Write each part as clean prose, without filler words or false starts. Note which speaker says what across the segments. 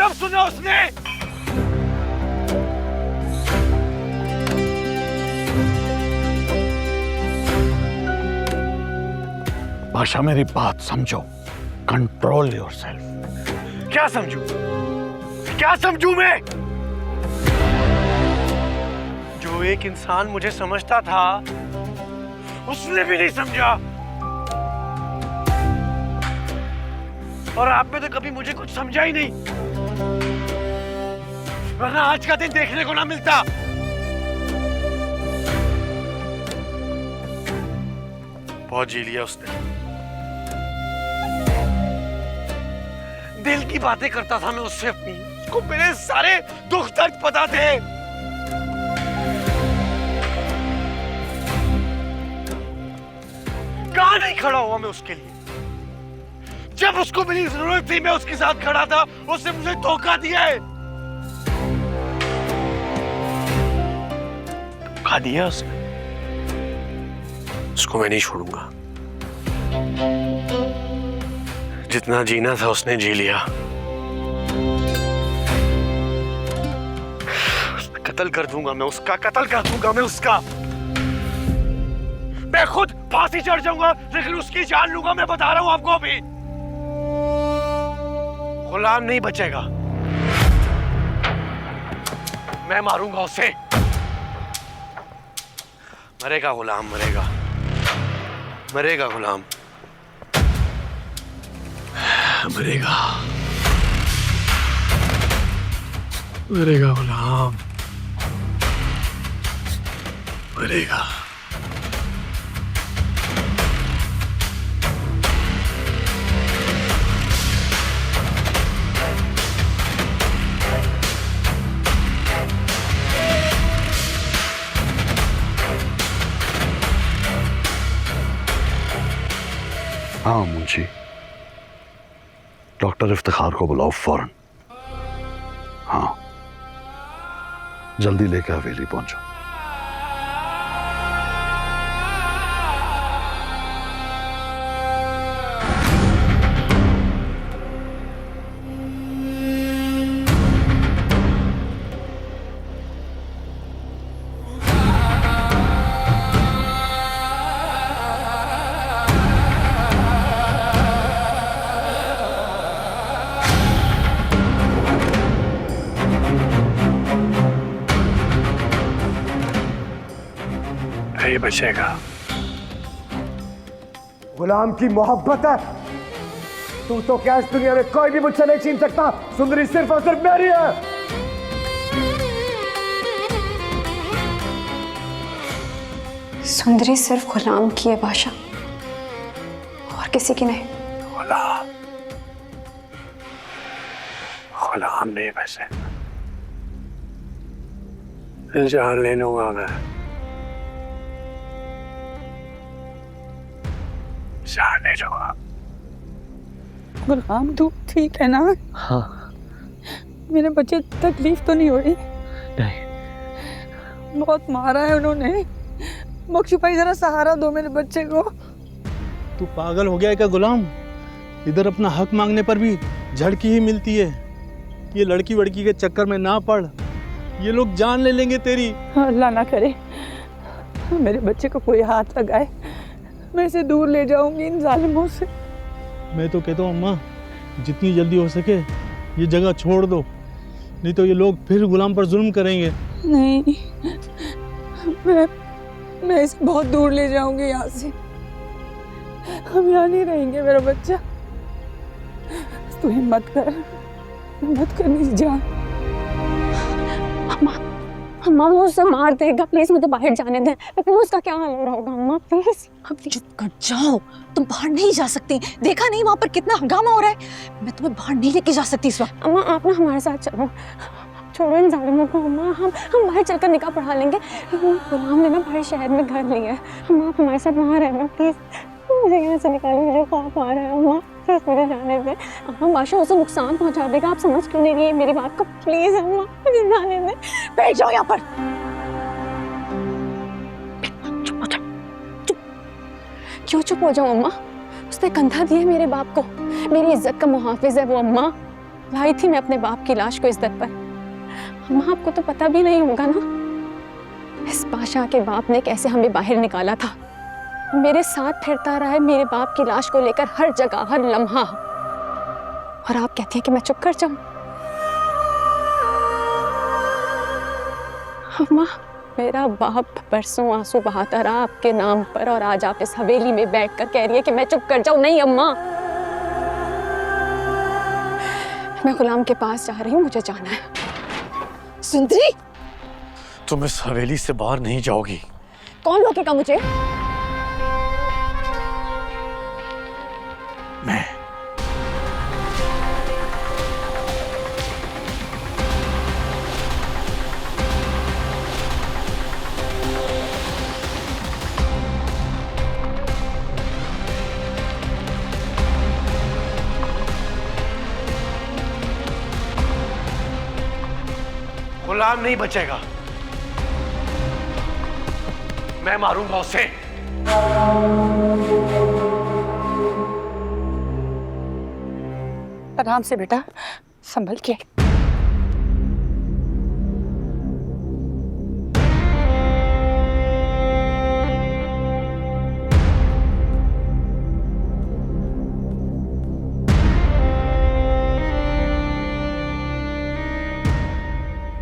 Speaker 1: कब सुना उसने? बादशाह मेरी बात समझो, कंट्रोल योरसेल्फ। क्या समझू? क्या समझू मैं? जो एक इंसान मुझे समझता था उसने भी नहीं समझा, और आप में तो कभी मुझे कुछ समझा ही नहीं, वरना आज का दिन देखने को ना मिलता। बहुत जी लिया उसने। दिल की बातें करता था मैं उससे अपनी, उसको मेरे सारे दुख दर्द पता थे। कहां नहीं खड़ा हुआ मैं उसके लिए? जब उसको मेरी जरूरत थी मैं उसके साथ खड़ा था, उसने मुझे धोखा दिया है। धोखा दिया उसने। उसको मैं नहीं छोड़ूंगा। जितना जीना था उसने जी लिया। कत्ल कर दूंगा मैं उसका, कत्ल कर दूंगा मैं उसका। मैं खुद फांसी चढ़ जाऊंगा लेकिन उसकी जान लूंगा, मैं बता रहा हूं आपको अभी। गुलाम नहीं बचेगा, मैं मारूंगा उसे। मरेगा गुलाम, मरेगा, मरेगा गुलाम, मरेगा, मरेगा गुलाम, मरेगा। हाँ मुंशी, डॉक्टर इफ्तिखार को बुलाओ फौरन। हाँ, जल्दी लेकर हवेली पहुंचो। ये बचेगा।
Speaker 2: गुलाम की मोहब्बत है, तू तो क्या इस दुनिया में कोई भी मुझसे नहीं छीन सकता। सुंदरी सिर्फ और सिर्फ मेरी है।
Speaker 3: सुंदरी सिर्फ गुलाम की है बादशाह, और किसी की नहीं।
Speaker 1: गुलाम, गुलाम नहीं वैसे, जान ले लूंगा मैं, जान ले लूंगा।
Speaker 4: गुलाम तू ठीक है ना?
Speaker 5: हाँ।
Speaker 4: मेरे बच्चे तकलीफ तो नहीं हो रही?
Speaker 5: नहीं।
Speaker 4: बहुत मारा है उन्होंने। बख्शू भाई जरा सहारा दो मेरे बच्चे को।
Speaker 6: तू पागल हो गया है क्या गुलाम? इधर अपना हक मांगने पर भी झड़की ही मिलती है। ये लड़की वड़की के चक्कर में ना पड़, ये लोग जान ले लेंगे तेरी।
Speaker 4: अल्लाह ना करे मेरे बच्चे को कोई हाथ लगाए, मैं इसे दूर ले जाऊंगी इन जालिमों से।
Speaker 6: मैं तो कहता हूँ अम्मा, जितनी जल्दी हो सके ये जगह छोड़ दो, नहीं तो ये लोग फिर गुलाम पर जुल्म करेंगे।
Speaker 4: नहीं, मैं इसे बहुत दूर ले जाऊंगी यहाँ से। हम यहाँ नहीं रहेंगे मेरा बच्चा। तू हिम्मत कर, हिम्मत करनी जा।
Speaker 3: अम्मा वो उसे मार देगा, प्लीज मुझे बाहर जाने दें। लेकिन उसका क्या हाल हो रहा होगा अम्मा, प्लीज।
Speaker 7: अब चुप कर जाओ, तुम बाहर नहीं जा सकती। देखा नहीं वहां पर कितना हंगामा हो रहा है? मैं तुम्हें बाहर नहीं लेके जा सकती इस वक्त।
Speaker 3: अम्मा आप ना हमारे साथ चलो, छोड़ो इन जालिमों को। अम्मा हम बाहर चलकर निकाह पढ़ा लेंगे। गुलाम ने ना बाहर शहर में घर लिया है। अम्मा आप हमारे साथ वहाँ रहना प्लीज। मुझे यहाँ से निकालो, मुझे खौफ आ रहा है अम्मा, प्लीज मुझे जाने दें। अम्मा बादशाह उसे नुकसान पहुँचा देगा, आप समझ क्यों नहीं रही है मेरी बात को? प्लीज अम्मा मुझे जाने दें।
Speaker 7: बैठ जाओ यहाँ पर। चुप हो जाओ, चुप।
Speaker 3: क्यों चुप हो जाऊँ अम्मा? उसने कंधा दिया मेरे बाप को, मेरी इज्जत का मुहाफिज है वो अम्मा। लाई थी मैं अपने बाप की लाश को इस दर पर। अम्मा आपको तो पता भी नहीं होगा ना, इस बादशाह के बाप ने कैसे हमें बाहर निकाला था। मेरे साथ फिरता रहा है मेरे बाप की लाश को लेकर हर जगह, हर लम्हा। और आप कहती हैं कि मैं चुप कर जाऊं? अम्मा, मेरा बाप परसों आंसू बहाता रहा आपके नाम पर, और आज आप इस हवेली में बैठकर कह रही है कि मैं चुप कर जाऊं। नहीं अम्मा, मैं गुलाम के पास जा रही हूँ, मुझे जाना है।
Speaker 7: सुंदरी,
Speaker 1: तुम इस हवेली से बाहर नहीं जाओगी।
Speaker 3: कौन रोकेगा मुझे?
Speaker 1: मैं। गुलाम नहीं बचेगा, मैं मारूंगा उसे।
Speaker 4: आराम से बेटा, संभल के।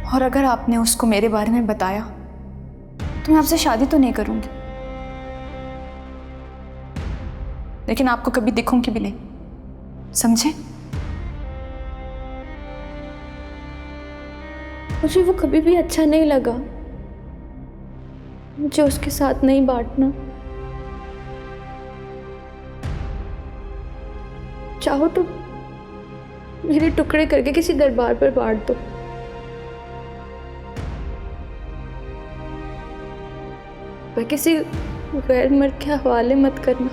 Speaker 5: और अगर आपने उसको मेरे बारे में बताया तो मैं आपसे शादी तो नहीं करूंगी, लेकिन आपको कभी दिखूंगी भी नहीं, समझे?
Speaker 8: मुझे वो कभी भी अच्छा नहीं लगा, मुझे उसके साथ नहीं बांटना। चाहो तो मेरे टुकड़े करके किसी दरबार पर बांट दो। पर किसी गैर मर्द के हवाले मत करना।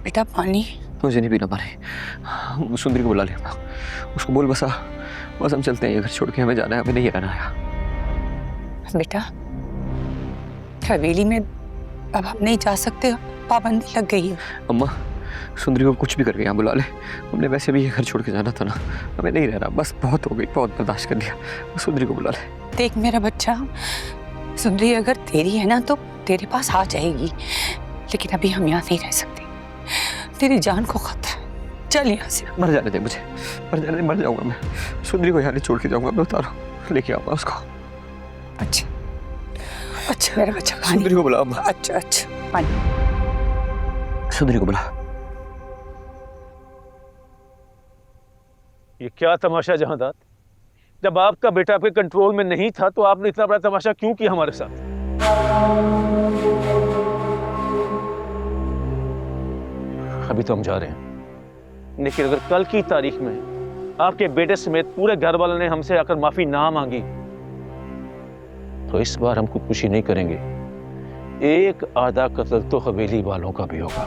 Speaker 4: बेटा पानी।
Speaker 9: मुझे नहीं पीना पानी। सुंदरी को बुला ले, उसको बोल बस हम चलते हैं, ये घर छोड़ के हमें जाना है, हमें नहीं रहना है।
Speaker 4: बेटा हवेली में अब हम नहीं जा सकते, पाबंदी लग गई है।
Speaker 9: अम्मा, सुंदरी को कुछ भी करके यहाँ बुला ले, हमने वैसे भी ये घर छोड़ के जाना था ना, हमें नहीं रहना, बस बहुत हो गई, बहुत बर्दाश्त कर लिया, सुंदरी को बुला ले।
Speaker 4: देख मेरा बच्चा, सुंदरी अगर तेरी है ना तो तेरे पास आ जाएगी, लेकिन अभी हम यहाँ नहीं रह सकते, तेरी जान को खतरा है। चल यहाँ से।
Speaker 9: मर जाने दे मुझे, मर जाने दे, मर जाऊंगा मैं, सुंदरी को यहाँ नहीं छोड़ के जाऊंगा मैं, उतारो लेके आऊंगा उसको।
Speaker 4: अच्छा अच्छा मेरा बच्चा, पानी।
Speaker 9: सुंदरी को बुला अम्मा।
Speaker 4: अच्छा अच्छा पानी।
Speaker 9: सुंदरी को बुला।
Speaker 6: ये क्या तमाशा जहांदार, जब आपका बेटा आपके कंट्रोल में नहीं था तो आपने इतना बड़ा तमाशा क्यों किया हमारे साथ? अभी तो हम जा रहे हैं, लेकिन अगर कल की तारीख में आपके बेटे समेत पूरे घर वालों ने हमसे आकर माफी ना मांगी तो इस बार हम खुदकुशी नहीं करेंगे, एक आधा कत्ल तो हवेली वालों का भी होगा।